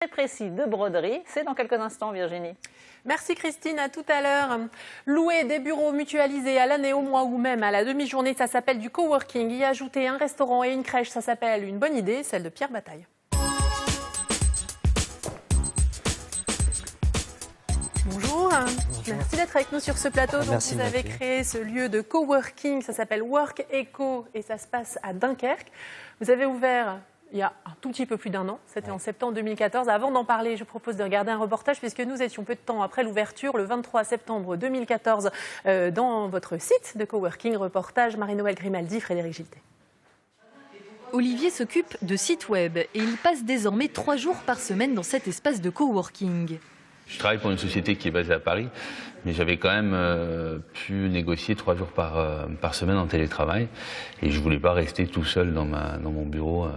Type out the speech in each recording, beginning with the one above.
Très précis de broderie. C'est dans quelques instants, Virginie. Merci Christine, à tout à l'heure. Louer des bureaux mutualisés à l'année, au mois ou même à la demi-journée, ça s'appelle du coworking. Y ajouter un restaurant et une crèche, ça s'appelle une bonne idée, celle de Pierre Bataille. Bonjour, merci d'être avec nous sur ce plateau. Donc vous avez créé ce lieu de coworking, ça s'appelle Work Eco et ça se passe à Dunkerque. Vous avez ouvert il y a un tout petit peu plus d'1 an, c'était en septembre 2014. Avant d'en parler, je propose de regarder un reportage puisque nous étions peu de temps après l'ouverture, le 23 septembre 2014, dans votre site de coworking. Reportage Marie-Noëlle Grimaldi, Frédéric Giltet. Olivier s'occupe de sites web et il passe désormais 3 jours par semaine dans cet espace de coworking. Je travaille pour une société qui est basée à Paris, mais j'avais quand même pu négocier 3 jours par semaine en télétravail. Et je voulais pas rester tout seul dans mon bureau,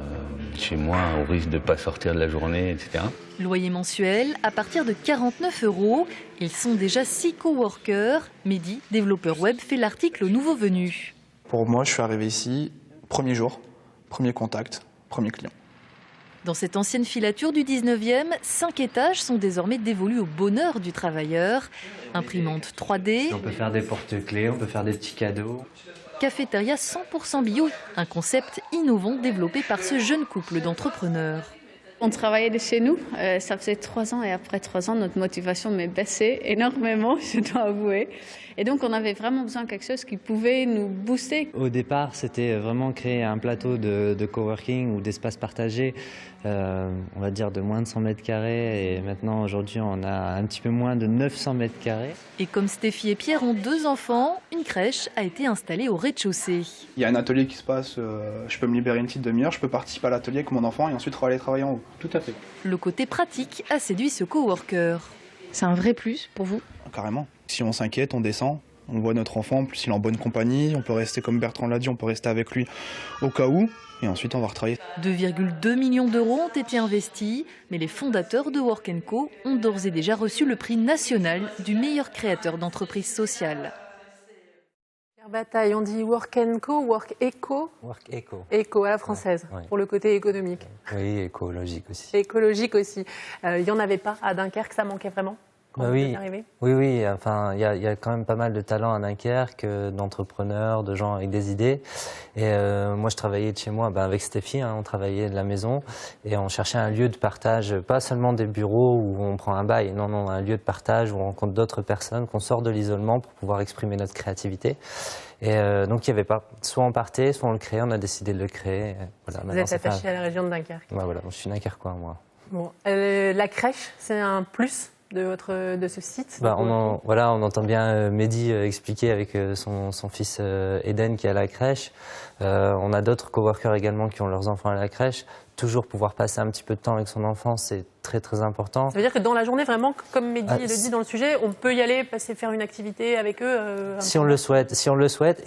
chez moi, au risque de ne pas sortir de la journée, etc. Loyer mensuel à partir de 49 €. Ils sont déjà 6 coworkers. Mehdi, développeur web, fait l'article aux nouveaux venus. Pour moi, je suis arrivé ici, premier jour, premier contact, premier client. Dans cette ancienne filature du 19e, 5 étages sont désormais dévolus au bonheur du travailleur. Imprimante 3D. On peut faire des porte-clés, on peut faire des petits cadeaux. Cafétéria 100% bio, un concept innovant développé par ce jeune couple d'entrepreneurs. On travaillait de chez nous, ça faisait 3 ans et après 3 ans, notre motivation m'est baissée énormément, je dois avouer. Et donc on avait vraiment besoin de quelque chose qui pouvait nous booster. Au départ, c'était vraiment créer un plateau de coworking ou d'espace partagé, on va dire de moins de 100 mètres carrés. Et maintenant, aujourd'hui, on a un petit peu moins de 900 mètres carrés. Et comme Stéphie et Pierre ont 2 enfants, une crèche a été installée au rez-de-chaussée. Il y a un atelier qui se passe, je peux me libérer une petite demi-heure, je peux participer à l'atelier avec mon enfant et ensuite aller travailler en haut. Tout à fait. Le côté pratique a séduit ce coworker. C'est un vrai plus pour vous? Carrément. Si on s'inquiète, on descend, on voit notre enfant, en plus il est en bonne compagnie, on peut rester, comme Bertrand l'a dit, on peut rester avec lui au cas où, et ensuite on va retravailler. 2,2 millions d'euros ont été investis, mais les fondateurs de Work Co ont d'ores et déjà reçu le prix national du meilleur créateur d'entreprise sociale. Pierre Bataille, on dit Work Co, Work Eco. Work Eco. Eco à la française, ouais. Pour le côté économique. Oui, écologique aussi. Écologique aussi. Il n'y en avait pas à Dunkerque, ça manquait vraiment? Oui, enfin, il y a quand même pas mal de talents à Dunkerque, d'entrepreneurs, de gens avec des idées. Et moi, je travaillais de chez moi avec Stéphie, on travaillait de la maison et on cherchait un lieu de partage, pas seulement des bureaux où on prend un bail, non, un lieu de partage où on rencontre d'autres personnes, qu'on sort de l'isolement pour pouvoir exprimer notre créativité. Et donc, il n'y avait pas. Soit on partait, soit on le créait, on a décidé de le créer. Voilà, vous êtes attaché à la région de Dunkerque? Voilà, je suis dunkerquois, moi. Bon, la crèche, c'est un plus de ce site? On entend bien Mehdi expliquer avec son fils Eden qui est à la crèche. On a d'autres coworkers également qui ont leurs enfants à la crèche. Toujours pouvoir passer un petit peu de temps avec son enfant, c'est très très important. Ça veut dire que dans la journée, vraiment, comme Mehdi le dit dans le sujet, on peut y aller, faire une activité avec eux si on le souhaite,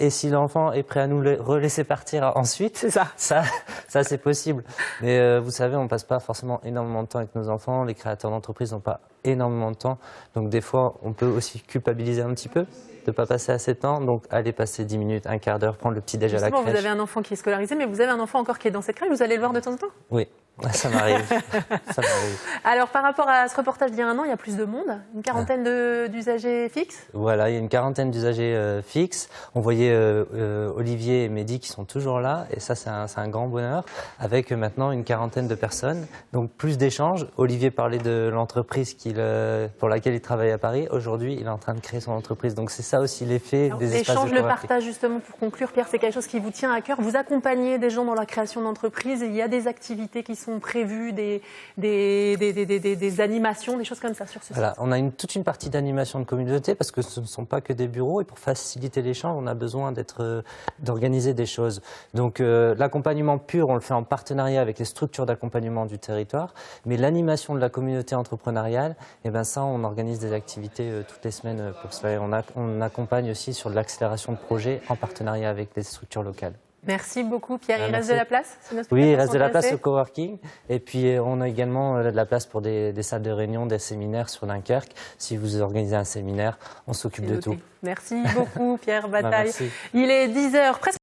et si l'enfant est prêt à nous le relaisser partir ensuite, c'est ça c'est possible. Mais vous savez, on passe pas forcément énormément de temps avec nos enfants, les créateurs d'entreprise n'ont pas énormément de temps, donc des fois on peut aussi culpabiliser un petit peu de ne pas passer assez de temps, donc aller passer 10 minutes, un quart d'heure, prendre le petit déj à la crèche. Vous avez un enfant qui est scolarisé, mais vous avez un enfant encore qui est dans cette crèche, vous allez le voir de temps en temps? Oui, ça m'arrive. Alors par rapport à ce reportage d'il y a 1 an, il y a plus de monde, une quarantaine d'usagers fixes? Voilà, il y a une quarantaine d'usagers fixes. On voyait Olivier et Mehdi qui sont toujours là, et ça c'est un grand bonheur, avec maintenant une quarantaine de personnes, donc plus d'échanges. Olivier parlait de l'entreprise pour laquelle il travaille à Paris. Aujourd'hui, il est en train de créer son entreprise, donc c'est ça aussi l'effet des espaces de coworking. L'échange, le partage, justement, pour conclure, Pierre, c'est quelque chose qui vous tient à cœur. Vous accompagnez des gens dans la création d'entreprises, et il y a des activités qui sont prévues, des animations, des choses comme ça sur ce site. Voilà, on a toute une partie d'animation de communauté parce que ce ne sont pas que des bureaux et pour faciliter l'échange, on a besoin d'organiser des choses. Donc l'accompagnement pur, on le fait en partenariat avec les structures d'accompagnement du territoire, mais l'animation de la communauté entrepreneuriale, ça, on organise des activités toutes les semaines pour cela. Et on accompagne aussi sur de l'accélération de projets en partenariat avec les structures locales. Merci beaucoup, Pierre. Il reste de la place? Oui, il reste de la place au coworking. Et puis, on a également de la place pour des salles de réunion, des séminaires sur Dunkerque. Si vous organisez un séminaire, on s'occupe de tout. Merci beaucoup, Pierre Bataille. Merci. Il est 10h, presque.